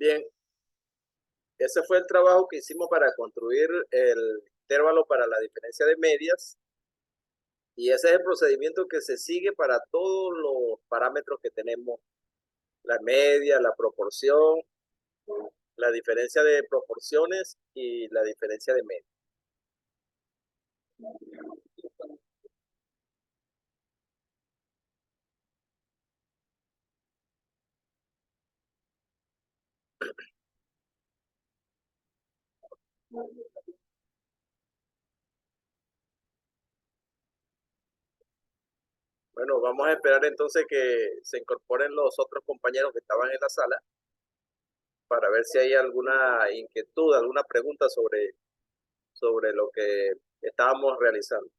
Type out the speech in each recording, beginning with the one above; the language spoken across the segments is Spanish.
Bien, ese fue el trabajo que hicimos para construir el intervalo para la diferencia de medias. Y ese es el procedimiento que se sigue para todos los parámetros que tenemos: la media, la proporción, la diferencia de proporciones y la diferencia de media. Bueno, vamos a esperar entonces que se incorporen los otros compañeros que estaban en la sala para ver si hay alguna inquietud, alguna pregunta sobre lo que estábamos realizando.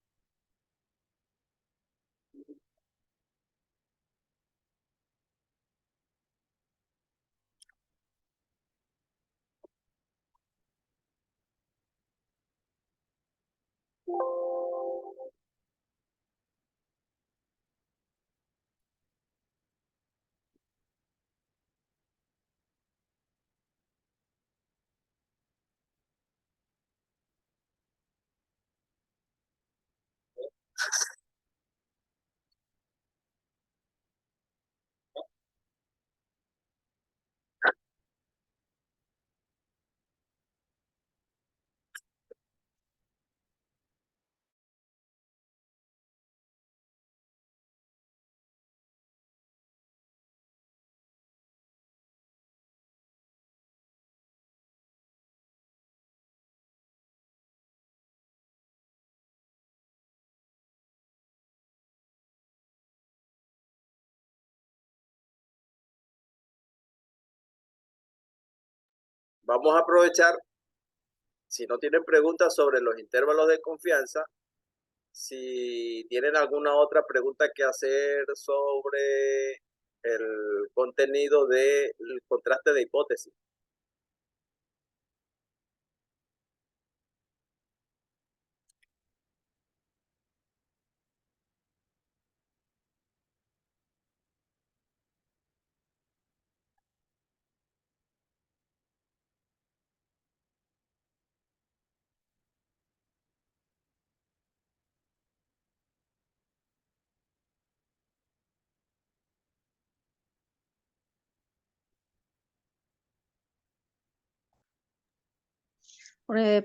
Vamos a aprovechar, si no tienen preguntas sobre los intervalos de confianza, si tienen alguna otra pregunta que hacer sobre el contenido del contraste de hipótesis.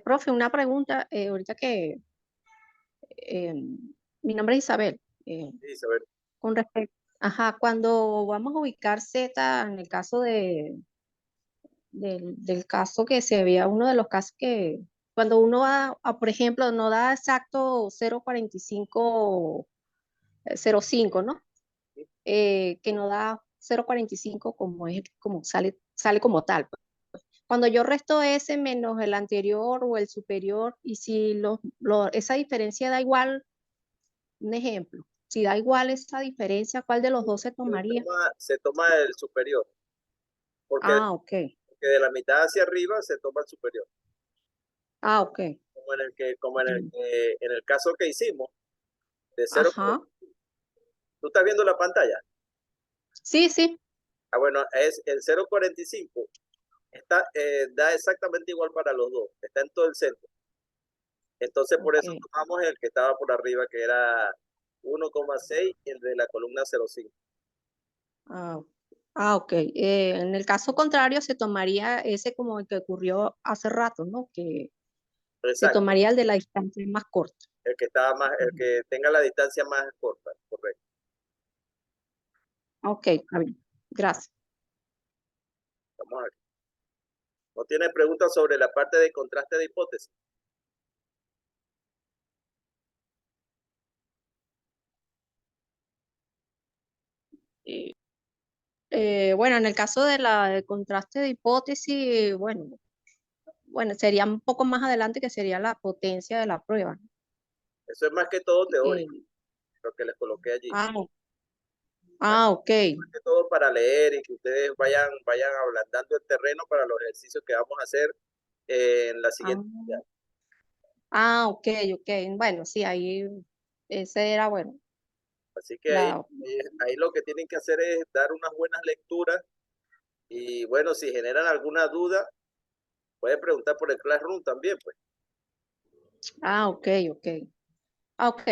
Profe, una pregunta, ahorita que eh, mi nombre es Isabel, Sí, Isabel. con respecto, ajá, cuando vamos a ubicar Z, en el caso del caso que se veía, uno de los casos que, cuando uno va, por ejemplo, no da exacto 0,4505, ¿no? Que no da 0,45 como es, como sale como tal. Cuando yo resto ese menos el anterior o el superior, y si esa diferencia da igual, un ejemplo, si da igual esa diferencia, ¿cuál de los dos se tomaría? Se toma el superior, porque, Ah, ok. porque de la mitad hacia arriba se toma el superior. Ah, ok. En el caso que hicimos de 0, Ajá. ¿tú estás viendo la pantalla? Sí, sí. Ah, bueno, es el 0,45 da exactamente igual para los dos, está en todo el centro. Entonces, por eso Ok. tomamos el que estaba por arriba, que era 1,6, el de la columna 0,5. Ah, ok. En el caso contrario, se tomaría ese como el que ocurrió hace rato, ¿no? Que se Exacto, tomaría el de la distancia más corta. el que tenga la distancia más corta, correcto. Ok, está bien. Gracias. Vamos a ver. ¿No tiene preguntas sobre la parte de contraste de hipótesis? Eh, bueno, en el caso de la de contraste de hipótesis, bueno, sería un poco más adelante que sería la potencia de la prueba, ¿no? Eso es más que todo Eh, teórico, lo que les coloqué allí. ah, Más, ok. más que todo para leer y que ustedes vayan ablandando el terreno para los ejercicios que vamos a hacer en la Ah, siguiente unidad. ok, ok. Bueno, sí, ahí ese era, bueno, Así que la, ahí lo que tienen que hacer es dar unas buenas lecturas Y bueno, si generan alguna duda, pueden preguntar por el Classroom también, pues. Ah, ok, ok. Ah, ok.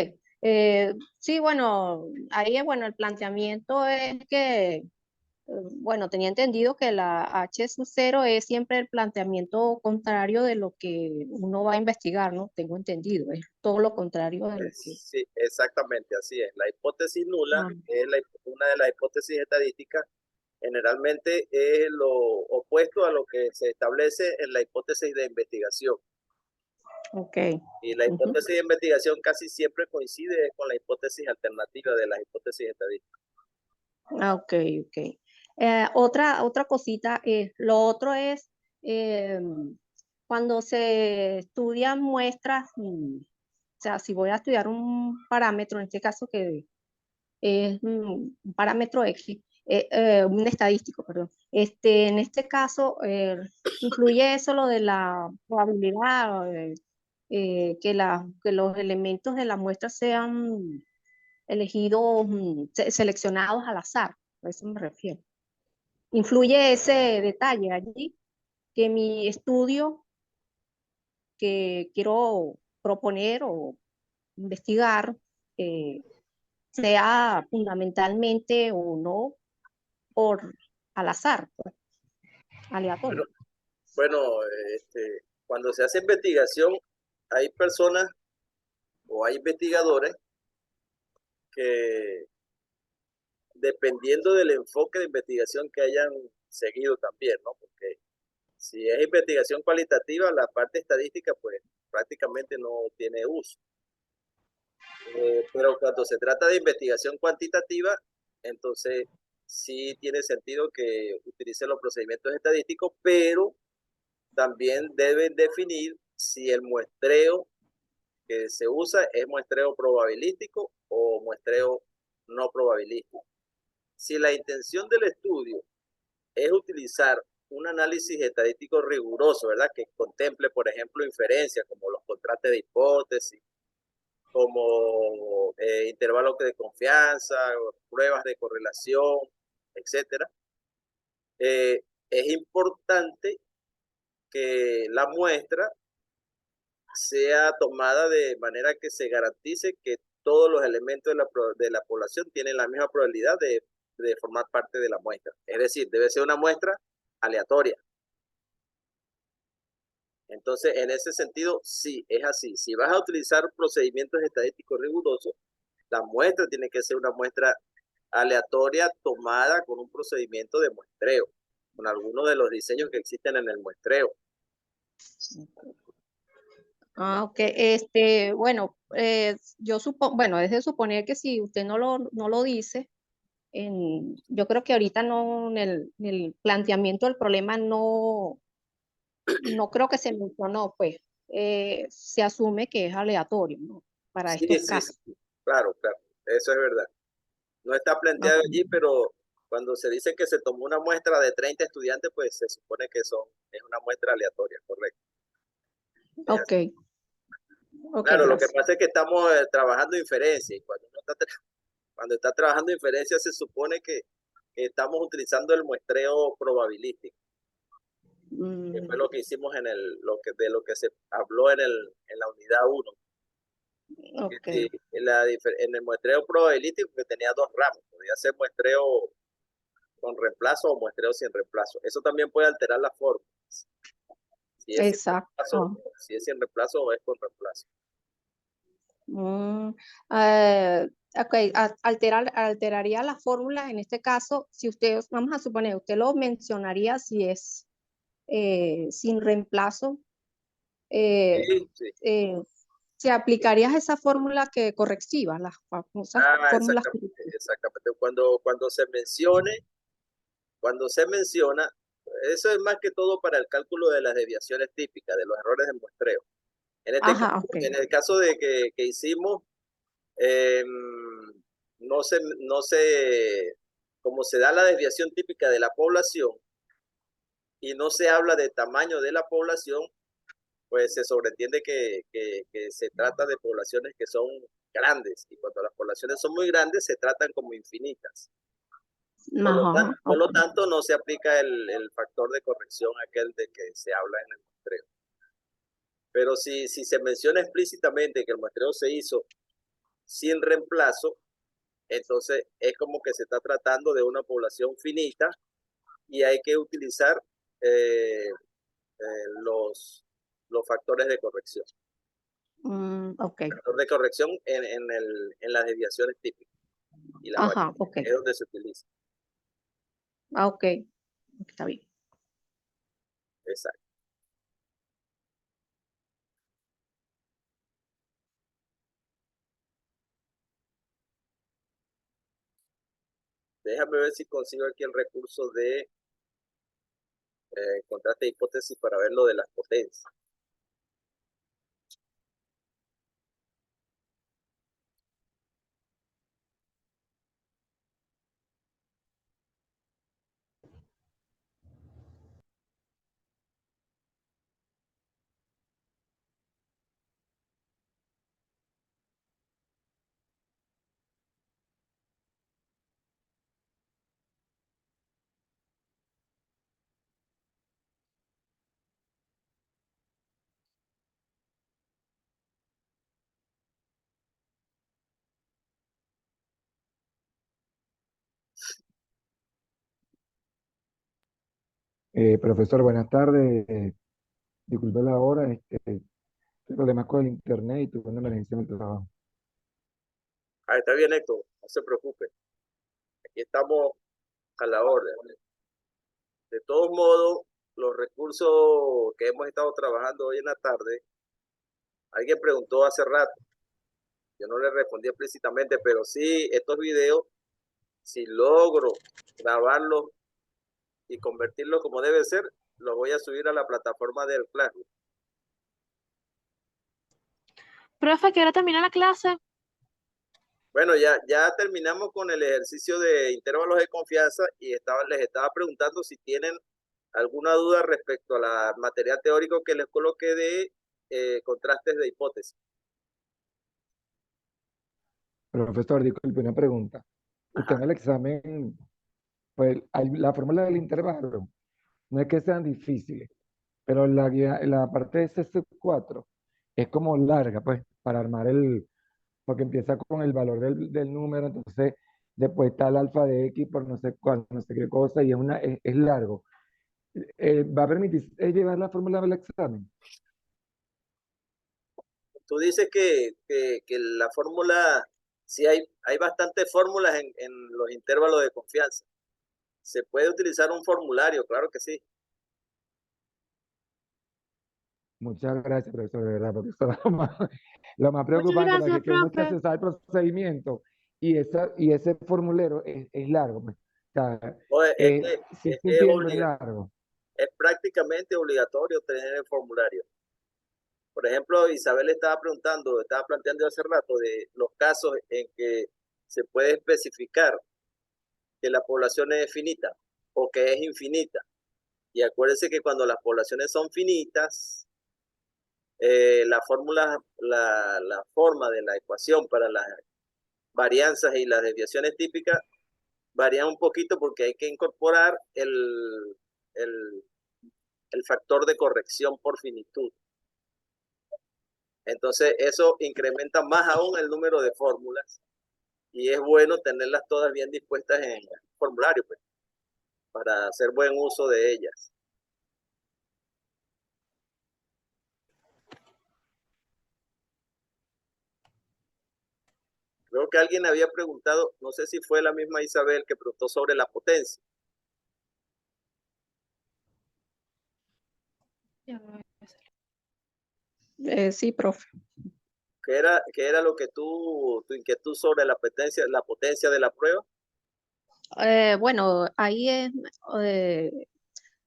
Sí, bueno, ahí bueno, el planteamiento es que, bueno, tenía entendido que la H sub 0 es siempre el planteamiento contrario de lo que uno va a investigar, ¿no? Tengo entendido, es todo lo contrario de lo que... Sí, exactamente, así es. La hipótesis nula Ah, es una de las hipótesis estadísticas. Generalmente es lo opuesto a lo que se establece en la hipótesis de investigación. ok. Y la Ujú. hipótesis de investigación casi siempre coincide con la hipótesis alternativa de las hipótesis estadísticas. Ah, ok, ok. Otra cosita, lo otro es eh, cuando se estudian muestras, o sea, si voy a estudiar un parámetro, en este caso que es un parámetro X, un estadístico, perdón. En este caso, influye eso lo de la probabilidad, que los elementos de la muestra sean elegidos, seleccionados al azar, a eso me refiero. Influye ese detalle allí, que mi estudio que quiero proponer o investigar eh, sea fundamentalmente o no por al azar, pues, Bueno, aleatorio. bueno, cuando se hace investigación, hay personas o hay investigadores que, dependiendo del enfoque de investigación que hayan seguido también, ¿no? Porque si es investigación cualitativa, la parte estadística, pues prácticamente no tiene uso. Pero cuando se trata de investigación cuantitativa, entonces sí tiene sentido que utilice los procedimientos estadísticos, pero también deben definir si el muestreo que se usa es muestreo probabilístico o muestreo no probabilístico. Si la intención del estudio es utilizar un análisis estadístico riguroso, ¿verdad? Que contemple, por ejemplo, inferencias como los contrastes de hipótesis, como intervalos de confianza, pruebas de correlación, etcétera. Es importante que la muestra sea tomada de manera que se garantice que todos los elementos de la población tienen la misma probabilidad de formar parte de la muestra. Es decir, debe ser una muestra aleatoria. Entonces, en ese sentido, sí, es así. Si vas a utilizar procedimientos estadísticos rigurosos, la muestra tiene que ser una muestra aleatoria tomada con un procedimiento de muestreo, con algunos de los diseños que existen en el muestreo. Ah, ok. Bueno, yo supongo, bueno, es de suponer que si usted no lo dice, yo creo que ahorita no, en el planteamiento del problema no creo que se mencionó, pues, se asume que es aleatorio, ¿no? Para Sí, estos sí, casos. sí, claro, claro, eso es verdad. No está planteado Ok. allí, pero cuando se dice que se tomó una muestra de 30 estudiantes, pues se supone que es una muestra aleatoria, correcto. Es Ok, así. ok, Claro, lo que gracias. pasa es que estamos trabajando inferencia y cuando está trabajando inferencia se supone que estamos utilizando el muestreo probabilístico, que fue Mm, lo que hicimos de lo que se habló en la unidad uno. Que ok, si en el muestreo probabilístico que tenía dos ramos, podía ser muestreo con reemplazo o muestreo sin reemplazo. Eso también puede alterar la forma. Si es sin reemplazo, exacto. si es sin reemplazo o es con reemplazo. Mm, ok, alteraría la fórmula en este caso, si usted, vamos a suponer, usted lo mencionaría si es sin reemplazo, eh, Sí, sí. eh, se aplicaría esa fórmula que correctiva, las famosas Ah, fórmulas exactamente, exactamente. Cuando se menciona, eso es más que todo para el cálculo de las desviaciones típicas, de los errores de muestreo. Ajá, ok. En el caso de que hicimos, eh, no se, como se da la desviación típica de la población y no se habla de tamaño de la población, pues se sobreentiende que se trata de poblaciones que son grandes y cuando las poblaciones son muy grandes se tratan como infinitas. Ajá, Por ok. lo tanto, no se aplica el factor de corrección aquel de que se habla en el muestreo. Pero si se menciona explícitamente que el muestreo se hizo sin reemplazo, entonces es como que se está tratando de una población finita y hay que utilizar eh, los factores de corrección. Ok. Factor de corrección en las desviaciones típicas y las Ajá, variables, ok. es donde se utiliza. Ah, ok. Está bien. Exacto. Déjame ver si consigo aquí el recurso de contraste de hipótesis para ver lo de las potencias. Profesor, buenas tardes. Disculpe la hora, tuve problemas con el internet y tuve una emergencia en el trabajo. Ah, está bien, Héctor, no se preocupe. Aquí estamos a la orden. De todos modos, los recursos que hemos estado trabajando hoy en la tarde, alguien preguntó hace rato, yo no le respondí explícitamente, pero sí, estos videos, si logro grabarlos y convertirlos como debe ser, los voy a subir a la plataforma del Classroom. Profe, ¿qué hora termina la clase? Bueno, ya terminamos con el ejercicio de intervalos de confianza y les estaba preguntando si tienen alguna duda respecto a la material teórico que les coloqué de contrastes de hipótesis. Profesor, disculpe una pregunta. Usted Ajá. en el examen, pues la fórmula del intervalo no es que sean difíciles, pero la parte de CS4 es como larga, pues, para armar porque empieza con el valor del número, entonces después está el alfa de X por no sé cuál, no sé qué cosa, y es largo. ¿Va a permitir llevar la fórmula del examen? Tú dices que la fórmula, sí hay bastantes fórmulas en los intervalos de confianza. Se puede utilizar un formulario, claro que sí. Muchas gracias, profesor, de verdad, porque eso es lo más Muchas preocupante, porque gracias, es que uno profe. se sabe el procedimiento y ese formulero es largo, pues. O sea, O sí te entiendo, es es largo. es prácticamente obligatorio tener el formulario. Por ejemplo, Isabel estaba planteando hace rato de los casos en que se puede especificar que la población es finita o que es infinita. Y acuérdense que cuando las poblaciones son finitas, la forma de la ecuación para las varianzas y las desviaciones típicas varían un poquito porque hay que incorporar el, el factor de corrección por finitud. Entonces, eso incrementa más aún el número de fórmulas y es bueno tenerlas todas bien dispuestas en el formulario, pues, para hacer buen uso de ellas. Creo que alguien había preguntado, no sé si fue la misma Isabel que preguntó sobre la potencia, Sí, profe. que era lo que tu inquietud sobre la potencia de la prueba. Bueno, ahí es, eh,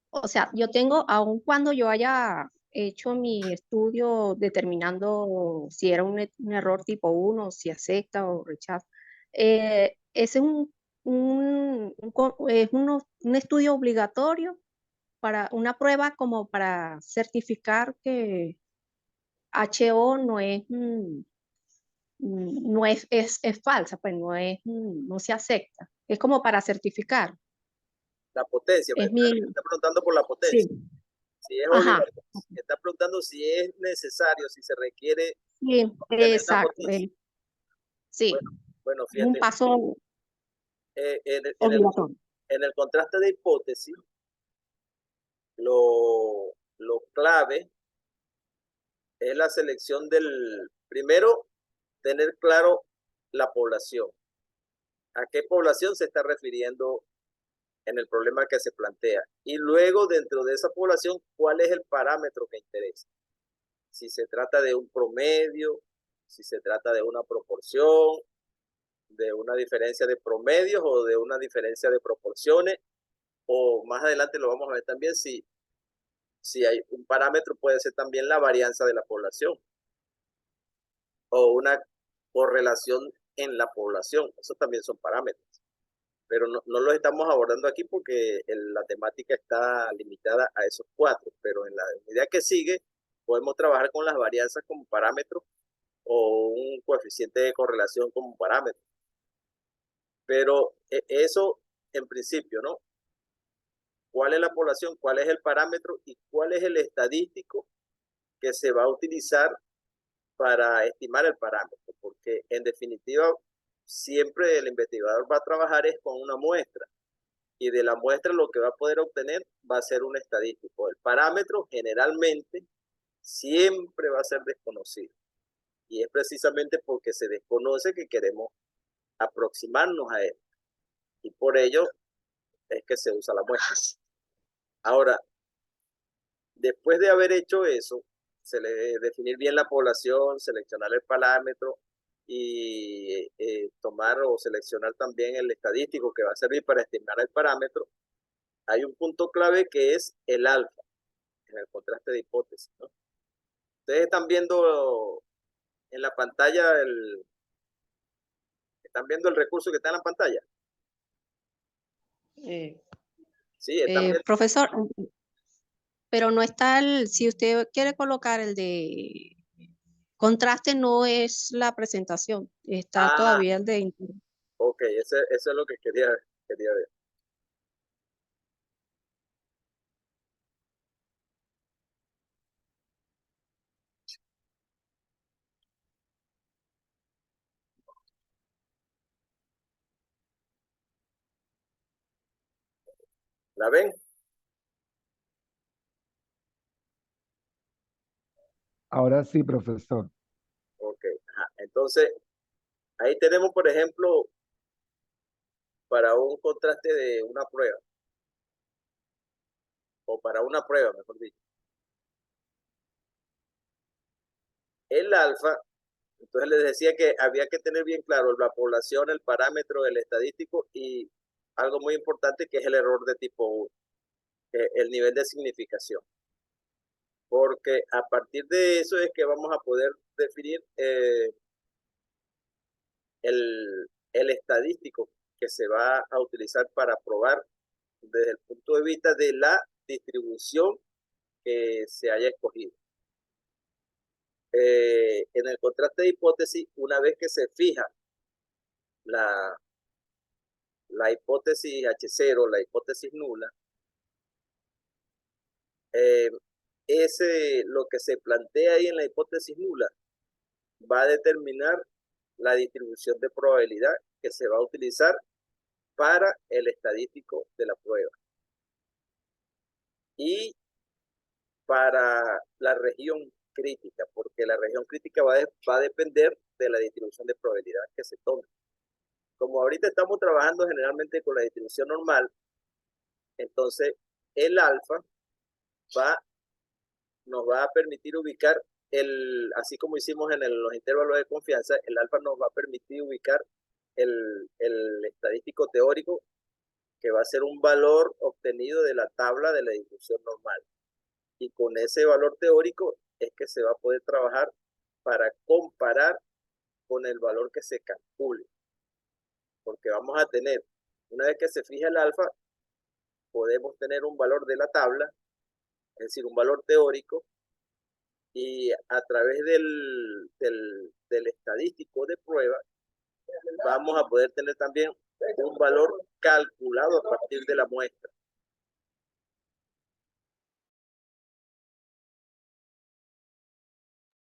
o sea, yo tengo, aun cuando yo haya hecho mi estudio determinando si era un error tipo 1, si acepta o rechaza, ese es un estudio obligatorio para una prueba como para certificar que HO no es, no es falsa, pues no es, no se acepta. Es como para certificar. La potencia, Es mi, está preguntando por la potencia. sí, Si es ajá, obligatorio, está preguntando si es necesario, si se requiere sí, obtener la exacto. potencia. Sí, Bueno, bueno, es un fíjate, paso eh, en, el, en el obligatorio. en el contraste de hipótesis, lo clave es la selección del, primero, tener claro la población. ¿A qué población se está refiriendo en el problema que se plantea? Y luego, dentro de esa población, ¿cuál es el parámetro que interesa? Si se trata de un promedio, si se trata de una proporción, de una diferencia de promedios o de una diferencia de proporciones, o más adelante lo vamos a ver también si hay un parámetro, puede ser también la varianza de la población o una correlación en la población. Esos también son parámetros, pero no los estamos abordando aquí porque la temática está limitada a esos cuatro, pero en la medida que sigue podemos trabajar con las varianzas como parámetros o un coeficiente de correlación como parámetro. Pero eso en principio, ¿no? ¿Cuál es la población? ¿Cuál es el parámetro? ¿Y cuál es el estadístico que se va a utilizar para estimar el parámetro? Porque en definitiva, siempre el investigador va a trabajar es con una muestra. Y de la muestra lo que va a poder obtener va a ser un estadístico. El parámetro generalmente siempre va a ser desconocido. Y es precisamente porque se desconoce que queremos aproximarnos a él. Y por ello es que se usa la muestra. Ahora, después de haber hecho eso, definir bien la población, seleccionar el parámetro y tomar o seleccionar también el estadístico que va a servir para estimar el parámetro, hay un punto clave que es el alfa en el contraste de hipótesis, ¿no? Ustedes están viendo en la pantalla están viendo el recurso que está en la pantalla. Eh, Sí, están viendo. Profesor, pero no está si usted quiere colocar el de contraste, no es la presentación, está Ah, todavía el de... ok, eso es lo que quería ver. ¿La ven? Ahora sí, profesor. Ok, ajá. Entonces, ahí tenemos, por ejemplo, para un contraste de una prueba, o para una prueba, mejor dicho. El alfa, entonces les decía que había que tener bien claro la población, el parámetro, el estadístico y algo muy importante que es el error de tipo 1, el nivel de significación. Porque a partir de eso es que vamos a poder definir el estadístico que se va a utilizar para probar desde el punto de vista de la distribución que se haya escogido. En el contraste de hipótesis, una vez que se fija la, la hipótesis H0, la hipótesis nula, lo que se plantea ahí en la hipótesis nula va a determinar la distribución de probabilidad que se va a utilizar para el estadístico de la prueba. Y para la región crítica, porque la región crítica va a depender de la distribución de probabilidad que se tome. Como ahorita estamos trabajando generalmente con la distribución normal, entonces el alfa nos va a permitir ubicar así como hicimos en los intervalos de confianza, el alfa nos va a permitir ubicar el estadístico teórico que va a ser un valor obtenido de la tabla de la distribución normal. Y con ese valor teórico es que se va a poder trabajar para comparar con el valor que se calcule. Porque vamos a tener, una vez que se fija el alfa, podemos tener un valor de la tabla, es decir, un valor teórico, y a través del estadístico de prueba, vamos a poder tener también un valor calculado a partir de la muestra.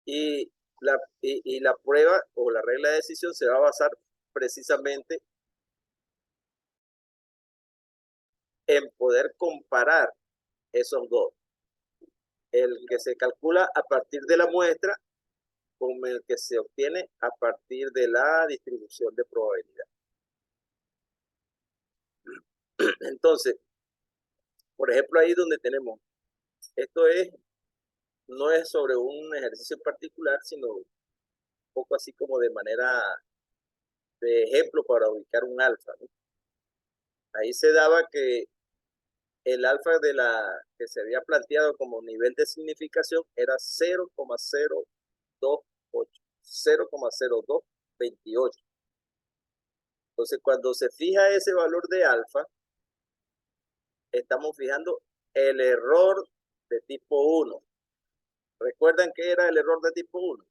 Y la prueba o la regla de decisión se va a basar precisamente en poder comparar esos dos. El que se calcula a partir de la muestra con el que se obtiene a partir de la distribución de probabilidad. Entonces, por ejemplo, ahí donde tenemos, esto no es sobre un ejercicio en particular, sino un poco así como de manera de ejemplo para ubicar un alfa, ¿no? Ahí se daba que el alfa de la que se había planteado como nivel de significación era 0,0228. Entonces, cuando se fija ese valor de alfa, estamos fijando el error de tipo 1. ¿Recuerdan qué era el error de tipo 1?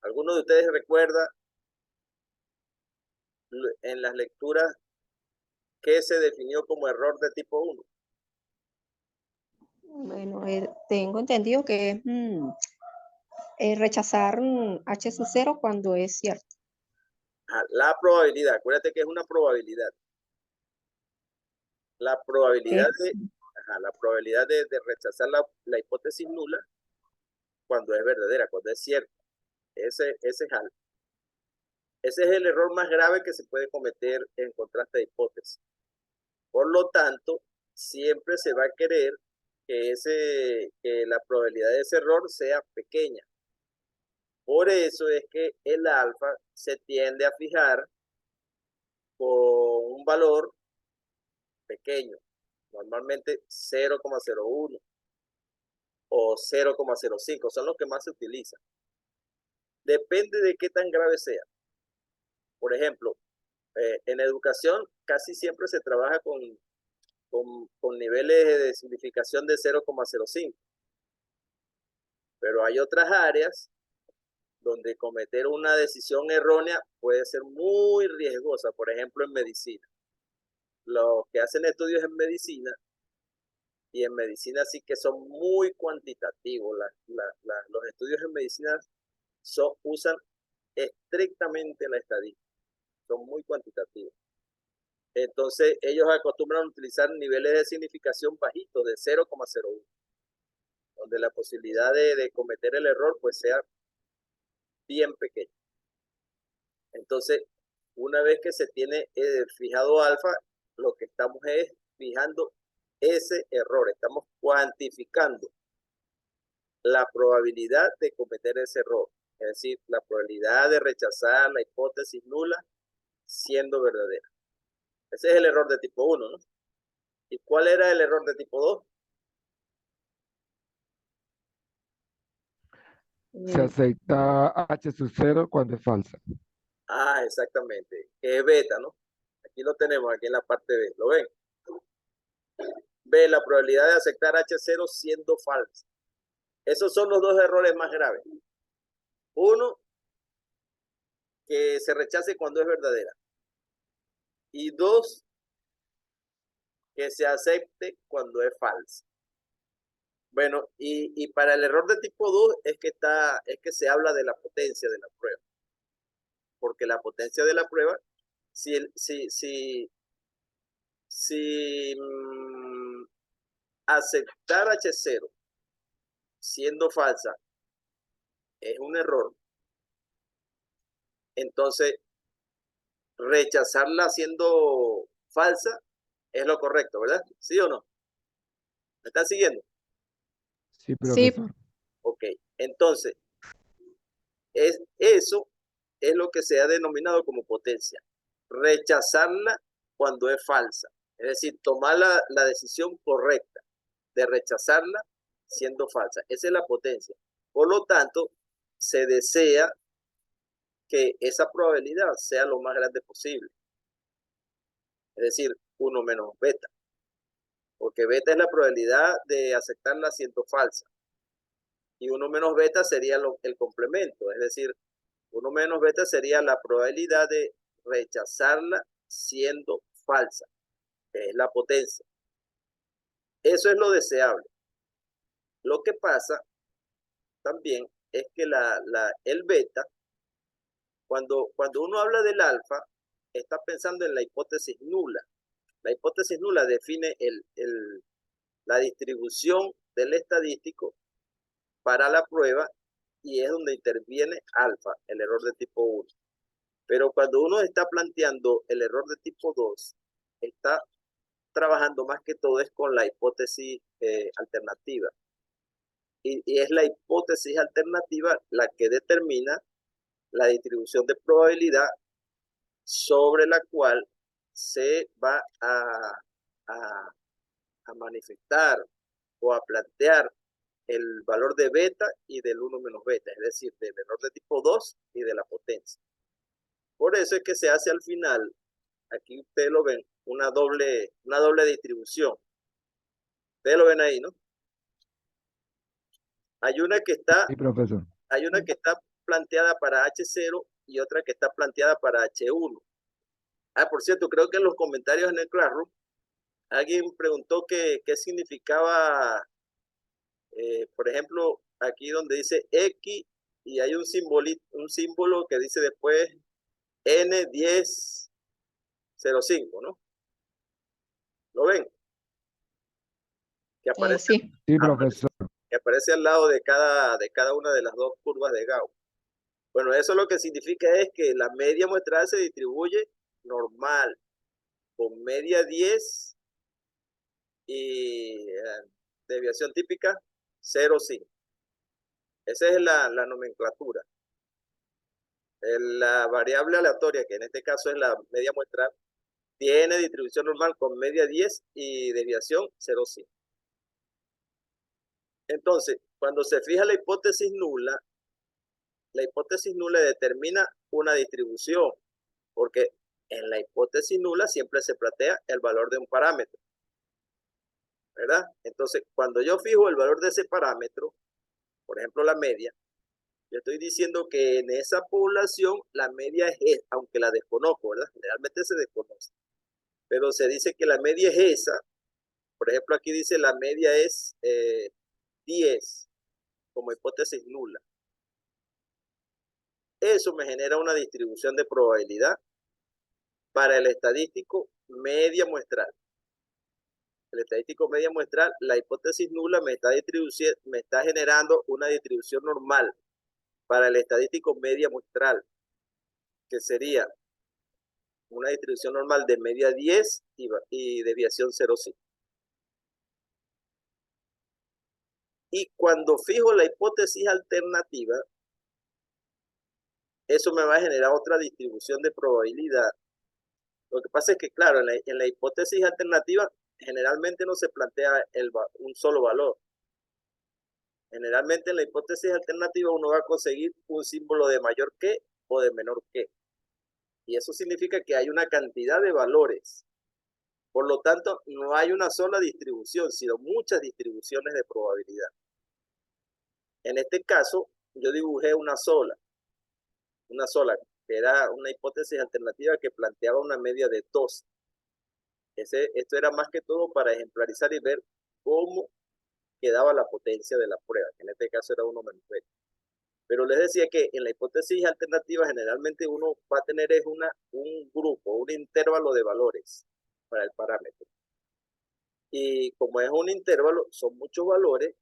¿Alguno de ustedes recuerda en las lecturas qué se definió como error de tipo 1? Bueno, tengo entendido que es rechazar H sub 0 cuando es cierto. La probabilidad, acuérdate que es una probabilidad. La probabilidad de rechazar la hipótesis nula cuando es verdadera, cuando es cierta. Ese es alfa. Ese es el error más grave que se puede cometer en contraste de hipótesis. Por lo tanto, siempre se va a querer que la probabilidad de ese error sea pequeña. Por eso es que el alfa se tiende a fijar con un valor pequeño, normalmente 0,01 o 0,05, son los que más se utilizan. Depende de qué tan grave sea. Por ejemplo, en educación casi siempre se trabaja con niveles de simplificación de 0,05. Pero hay otras áreas donde cometer una decisión errónea puede ser muy riesgosa. Por ejemplo, en medicina. Los que hacen estudios en medicina, y en medicina sí que son muy cuantitativos. Los estudios en medicina usan estrictamente la estadística. Son muy cuantitativos. Entonces, ellos acostumbran a utilizar niveles de significación bajitos, de 0,01, donde la posibilidad de cometer el error pues sea bien pequeña. Entonces, una vez que se tiene fijado alfa, lo que estamos es fijando ese error, estamos cuantificando la probabilidad de cometer ese error, es decir, la probabilidad de rechazar la hipótesis nula siendo verdadera. Ese es el error de tipo 1, ¿no? ¿Y cuál era el error de tipo 2? Se acepta H sub 0 cuando es falsa. Ah, exactamente, que es beta, ¿no? Aquí lo tenemos, aquí en la parte B, ¿lo ven? B, la probabilidad de aceptar H0 siendo falsa. Esos son los dos errores más graves. Uno, que se rechace cuando es verdadera. Y dos, que se acepte cuando es falsa. Bueno, y para el error de tipo 2 es que se habla de la potencia de la prueba. Porque la potencia de la prueba, si aceptar H0 siendo falsa es un error, entonces rechazarla siendo falsa es lo correcto, ¿verdad? ¿Sí o no? ¿Me están siguiendo? Sí, Sí, profesor. Ok, entonces, eso es lo que se ha denominado como potencia. Rechazarla cuando es falsa. Es decir, tomar la decisión correcta de rechazarla siendo falsa. Esa es la potencia. Por lo tanto, se desea que esa probabilidad sea lo más grande posible. Es decir, 1 menos beta. Porque beta es la probabilidad de aceptarla siendo falsa. Y 1 menos beta sería el complemento. Es decir, 1 menos beta sería la probabilidad rechazarla siendo falsa, que es la potencia. Eso es lo deseable. Lo que pasa también es que el beta, cuando uno habla del alfa, está pensando en la hipótesis nula. La hipótesis nula define la distribución del estadístico para la prueba y es donde interviene alfa, el error de tipo 1. Pero cuando uno está planteando el error de tipo 2, está trabajando más que todo es con la hipótesis alternativa. Y es la hipótesis alternativa la que determina la distribución de probabilidad sobre la cual se va a manifestar o a plantear el valor de beta y del 1 menos beta, es decir, del error de tipo 2 y de la potencia. Por eso es que se hace al final, aquí ustedes lo ven, una doble distribución. Ustedes lo ven ahí, ¿no? Hay una que está, Sí, profesor. hay una que está planteada para H0 y otra que está planteada para H1. Por cierto, creo que en los comentarios en el Classroom alguien preguntó qué significaba, por ejemplo, aquí donde dice X y hay un símbolo que dice después N1005, ¿no? ¿Lo ven? Que aparece, Sí. Sí, profesor. que aparece al lado de cada una de las dos curvas de Gauss. Bueno, eso lo que significa es que la media muestral se distribuye normal, con media 10 y desviación típica 0,5. Esa es la nomenclatura. La variable aleatoria, que en este caso es la media muestral, tiene distribución normal con media 10 y desviación 0,5. Entonces, cuando se fija la hipótesis nula determina una distribución, porque en la hipótesis nula siempre se plantea el valor de un parámetro, ¿verdad? Entonces, cuando yo fijo el valor de ese parámetro, por ejemplo la media, yo estoy diciendo que en esa población la media es, aunque la desconozco, ¿verdad? Generalmente se desconoce, pero se dice que la media es esa. Por ejemplo, aquí dice la media es 10 como hipótesis nula. Eso me genera una distribución de probabilidad para el estadístico media muestral. El estadístico media muestral, la hipótesis nula me está generando una distribución normal para el estadístico media muestral, que sería una distribución normal de media 10 y desviación 0,5. Y cuando fijo la hipótesis alternativa, eso me va a generar otra distribución de probabilidad. Lo que pasa es que, claro, en la hipótesis alternativa generalmente no se plantea un solo valor. Generalmente en la hipótesis alternativa uno va a conseguir un símbolo de mayor que o de menor que. Y eso significa que hay una cantidad de valores. Por lo tanto, no hay una sola distribución, sino muchas distribuciones de probabilidad. En este caso, yo dibujé una sola, que era una hipótesis alternativa que planteaba una media de 2. Esto era más que todo para ejemplarizar y ver cómo quedaba la potencia de la prueba, que en este caso era 1 menos b. Pero les decía que en la hipótesis alternativa generalmente uno va a tener un grupo, un intervalo de valores para el parámetro. Y como es un intervalo, son muchos valores,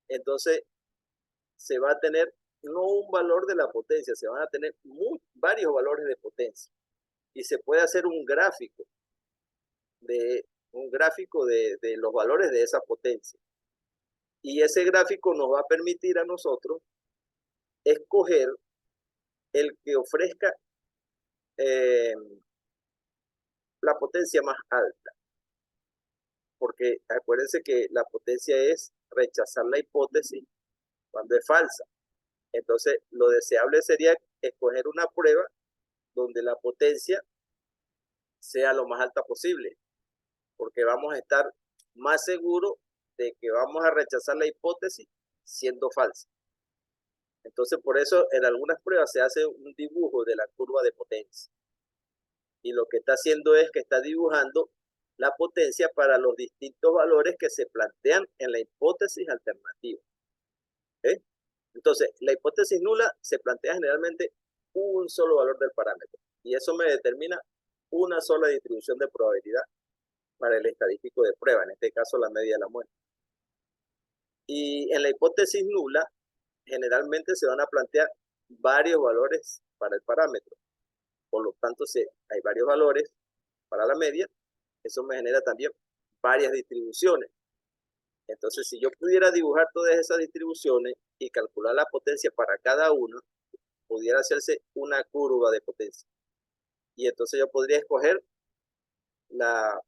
entonces se va a tener no un valor de la potencia, se van a tener varios valores de potencia. Y se puede hacer un gráfico de los valores de esa potencia. Y ese gráfico nos va a permitir a nosotros escoger el que ofrezca la potencia más alta. Porque acuérdense que la potencia es rechazar la hipótesis cuando es falsa. Entonces, lo deseable sería escoger una prueba donde la potencia sea lo más alta posible, porque vamos a estar más seguros de que vamos a rechazar la hipótesis siendo falsa. Entonces, por eso en algunas pruebas se hace un dibujo de la curva de potencia. Y lo que está haciendo es que está dibujando la potencia para los distintos valores que se plantean en la hipótesis alternativa. ¿Eh? Entonces, la hipótesis nula se plantea generalmente un solo valor del parámetro. Y eso me determina una sola distribución de probabilidad para el estadístico de prueba, en este caso la media de la muestra. Y en la hipótesis nula, generalmente se van a plantear varios valores para el parámetro. Por lo tanto, si hay varios valores para la media, eso me genera también varias distribuciones. Entonces, si yo pudiera dibujar todas esas distribuciones y calcular la potencia para cada una, pudiera hacerse una curva de potencia. Y entonces yo podría escoger la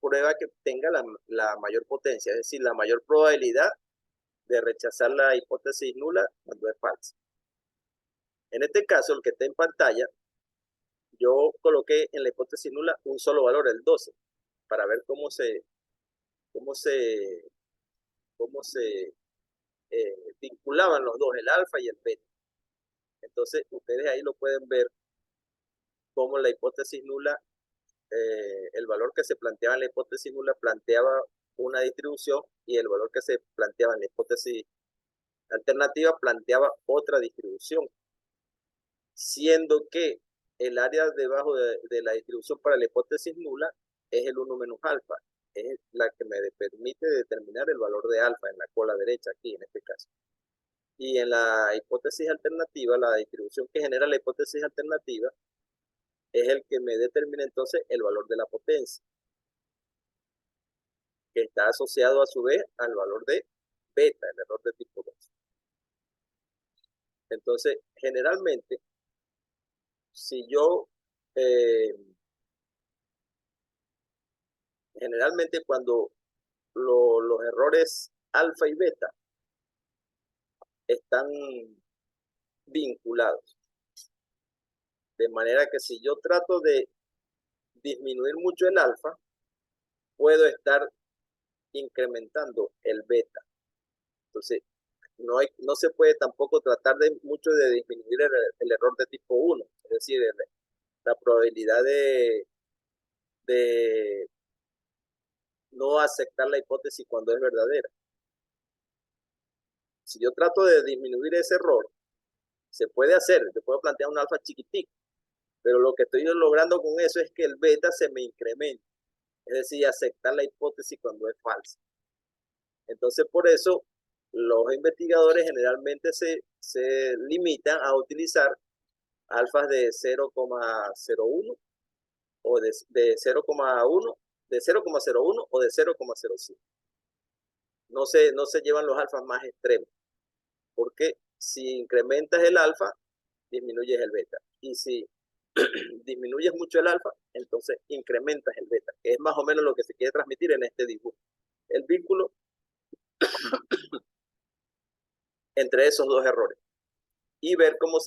prueba que tenga la mayor potencia, es decir, la mayor probabilidad de rechazar la hipótesis nula cuando es falsa. En este caso, el que está en pantalla, yo coloqué en la hipótesis nula un solo valor, el 12, para ver cómo se vinculaban los dos, el alfa y el beta. Entonces, ustedes ahí lo pueden ver cómo la hipótesis nula, el valor que se planteaba en la hipótesis nula planteaba una distribución y el valor que se planteaba en la hipótesis alternativa planteaba otra distribución, siendo que el área debajo de la distribución para la hipótesis nula es el 1 menos alfa, es la que me permite determinar el valor de alfa en la cola derecha aquí en este caso. Y en la hipótesis alternativa, la distribución que genera la hipótesis alternativa es el que me determina entonces el valor de la potencia, que está asociado a su vez al valor de beta, el error de tipo 2. Entonces, generalmente, si yo, generalmente cuando los errores alfa y beta están vinculados, de manera que si yo trato de disminuir mucho el alfa, puedo estar incrementando el beta. Entonces, no se puede tampoco tratar de mucho de disminuir el error de tipo 1, es decir, la probabilidad de no aceptar la hipótesis cuando es verdadera. Si yo trato de disminuir ese error, se puede hacer, te puedo plantear un alfa chiquitico, pero lo que estoy logrando con eso es que el beta se me incremente, es decir, aceptar la hipótesis cuando es falsa. Entonces, por eso, los investigadores generalmente se limitan a utilizar alfas de 0,01 o de 0,1, de 0,01 o de 0,05. No se llevan los alfas más extremos, porque si incrementas el alfa, disminuyes el beta. Y si disminuyes mucho el alfa, entonces incrementas el beta, que es más o menos lo que se quiere transmitir en este dibujo. El vínculo entre esos dos errores. Y ver cómo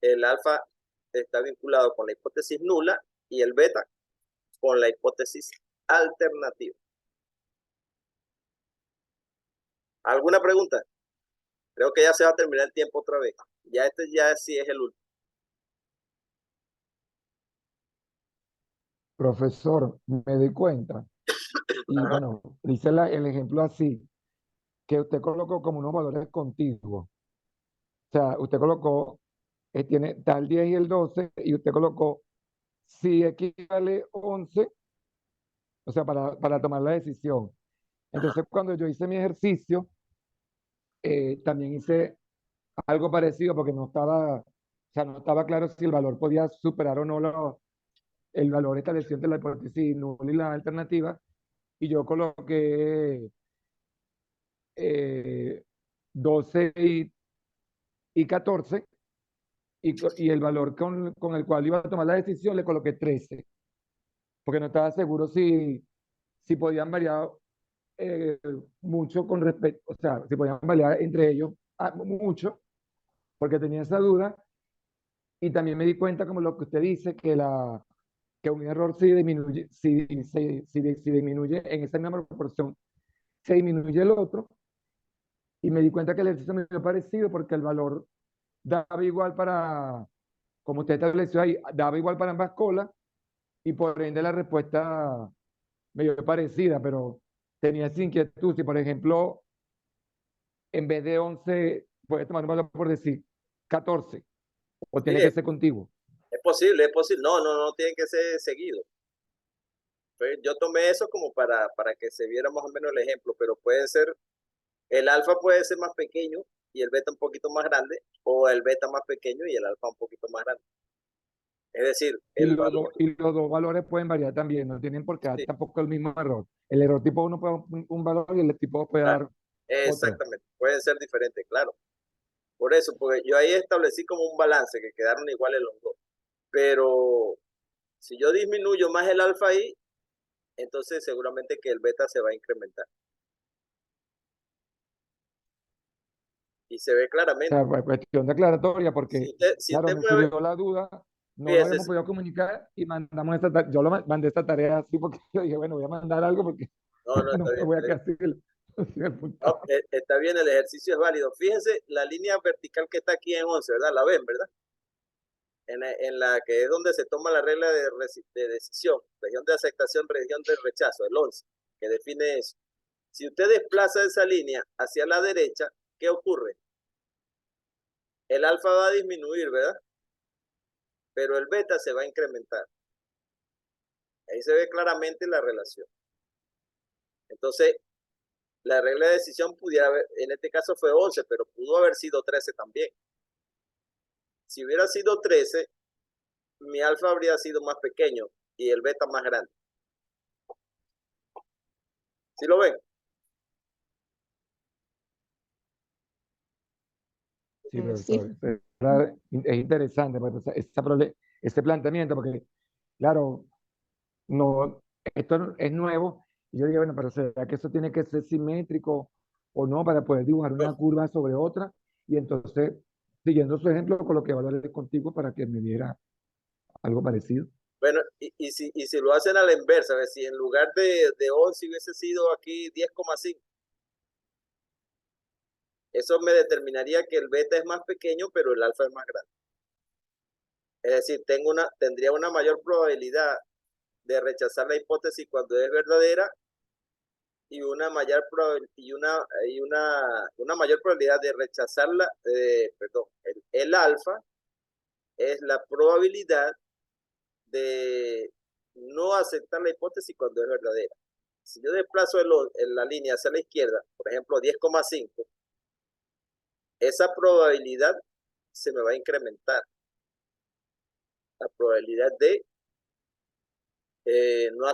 el alfa está vinculado con la hipótesis nula y el beta con la hipótesis alternativa. ¿Alguna pregunta? Creo que ya se va a terminar el tiempo otra vez. Ya ya sí es el último. Profesor, me di cuenta, y Ajá. bueno, dice el ejemplo así, que usted colocó como unos valores contiguos. O sea, usted colocó, tiene tal 10 y el 12, y usted colocó si equivale 11, o sea, para tomar la decisión. Entonces, cuando yo hice mi ejercicio, también hice algo parecido porque o sea, no estaba claro si el valor podía superar o no el valor establecido entre la hipótesis nula y la alternativa. Y yo coloqué 12 y 14 y el valor con el cual iba a tomar la decisión le coloqué 13, porque no estaba seguro si podían variar eh, mucho con respecto, o sea, si podían variar entre ellos mucho, porque tenía esa duda. Y también me di cuenta, como lo que usted dice, que un error si disminuye, si disminuye en esa misma proporción, se disminuye el otro. Y me di cuenta que el ejercicio me dio parecido porque el valor daba igual como usted estableció ahí, daba igual para ambas colas y por ende la respuesta medio parecida, pero tenía esa inquietud. Si, por ejemplo, en vez de 11, puedes tomar un valor por decir 14, o Sí, tiene que ser contigo. es posible, es posible. No, no, no tiene que ser seguido. Yo tomé eso como para que se viera más o menos el ejemplo, pero puede ser, el alfa puede ser más pequeño y el beta un poquito más grande, o el beta más pequeño y el alfa un poquito más grande. Es decir, Y el los, valor, dos, y los dos valores pueden variar también, no tienen por qué dar sí, tampoco el mismo error. El error tipo 1 puede dar un valor y el tipo 2 puede claro, dar otro. exactamente, pueden ser diferentes, claro. Por eso, porque yo ahí establecí como un balance, que quedaron iguales los dos. Pero si yo disminuyo más el alfa ahí, entonces seguramente que el beta se va a incrementar. Y se ve O sea, claramente. pues, cuestión de aclaratoria, Si porque, usted, si claro, usted me mueve, surgió la duda, no nos fíjese, habíamos podido comunicar y mandamos esta tarea. Yo mandé esta tarea así porque yo dije, bueno, voy a mandar algo porque no, no, no está me bien, voy está a bien. quedar sin el No, puntaje. está bien, el ejercicio es válido. Fíjense la línea vertical que está aquí en 11, ¿verdad? La ven, ¿verdad? En la que es donde se toma la regla de decisión, región de aceptación, región de rechazo, el 11, que define eso. Si usted desplaza esa línea hacia la derecha, ¿qué ocurre? El alfa va a disminuir, ¿verdad? Pero el beta se va a incrementar. Ahí se ve claramente la relación. Entonces, la regla de decisión pudiera haber, en este caso fue 11, pero pudo haber sido 13 también. Si hubiera sido 13, mi alfa habría sido más pequeño y el beta más grande. ¿Sí lo ven? Sí, Sí. profesor, es interesante pues, ese planteamiento, porque, claro, no, esto es nuevo. Y yo dije, bueno, pero ¿será que eso tiene que ser simétrico o no para poder dibujar una curva sobre otra? Y entonces, siguiendo su ejemplo, coloqué valores contigo para que me diera algo parecido. Bueno, y si lo hacen a la inversa, a ver, si en lugar de 11 hubiese sido aquí 10,5, eso me determinaría que el beta es más pequeño, pero el alfa es más grande. Es decir, tendría una mayor probabilidad de rechazar la hipótesis cuando es verdadera y una mayor probabilidad de rechazarla, perdón, el alfa es la probabilidad de no aceptar la hipótesis cuando es verdadera. Si yo desplazo en la línea hacia la izquierda, por ejemplo 10,5, esa probabilidad se me va a incrementar. La probabilidad de no aceptar